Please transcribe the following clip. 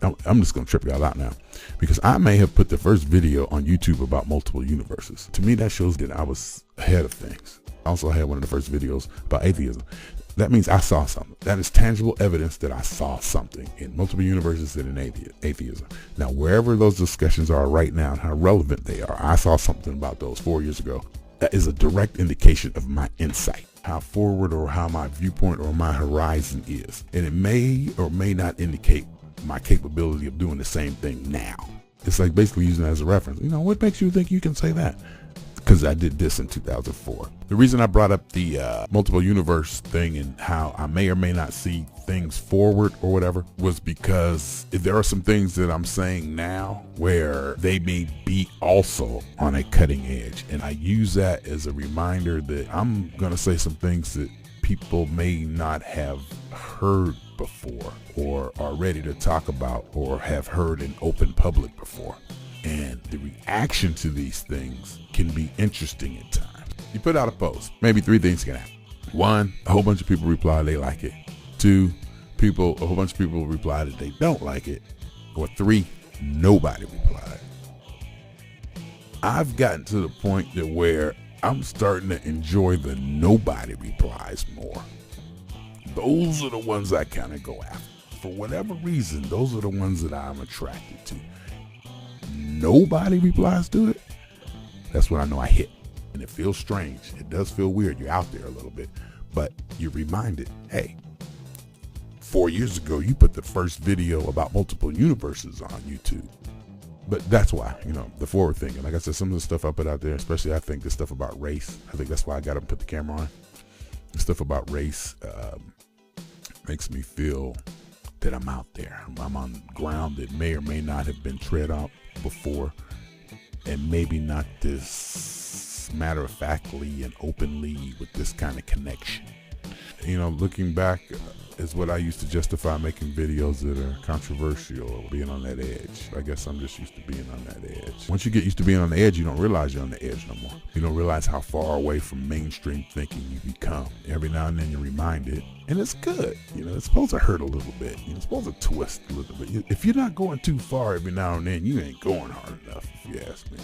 I'm just going to trip y'all out now, because I may have put the first video on YouTube about multiple universes. To me, that shows that I was ahead of things. I also had one of the first videos about atheism. That means I saw something. That is tangible evidence that I saw something in multiple universes and in atheism. Now, wherever those discussions are right now and how relevant they are, I saw something about those 4 years ago. That is a direct indication of my insight, how forward or how my viewpoint or my horizon is. And it may or may not indicate my capability of doing the same thing now. It's like basically using it as a reference. You know, what makes you think you can say that? Because I did this in 2004. The reason I brought up the multiple universe thing and how I may or may not see things forward or whatever was because there are some things that I'm saying now where they may be also on a cutting edge. And I use that as a reminder that I'm going to say some things that people may not have heard before or are ready to talk about or have heard in open public before. And the reaction to these things can be interesting at times. You put out a post, maybe 3 things can happen. 1, a whole bunch of people reply they like it. 2, a whole bunch of people reply that they don't like it. Or 3, nobody replied. I've gotten to the point that where I'm starting to enjoy the nobody replies more. Those are the ones I kind of go after. For whatever reason, those are the ones that I'm attracted to. Nobody replies to it, that's when I know I hit. And it feels strange. It does feel weird. You're out there a little bit, but you're reminded, hey, 4 years ago, you put the first video about multiple universes on YouTube. But that's why, you know, the forward thinking. Like I said, some of the stuff I put out there, especially I think the stuff about race, I think that's why I got to put the camera on. The stuff about race makes me feel that I'm out there. I'm on ground that may or may not have been tread out before, and maybe not this matter-of-factly and openly with this kind of connection. You know, looking back is what I used to justify making videos that are controversial or being on that edge. I guess I'm just used to being on that edge. Once you get used to being on the edge, you don't realize you're on the edge no more. You don't realize how far away from mainstream thinking you become. Every now and then you're reminded, and it's good. You know, it's supposed to hurt a little bit. You know, it's supposed to twist a little bit. If you're not going too far every now and then, you ain't going hard enough, if you ask me.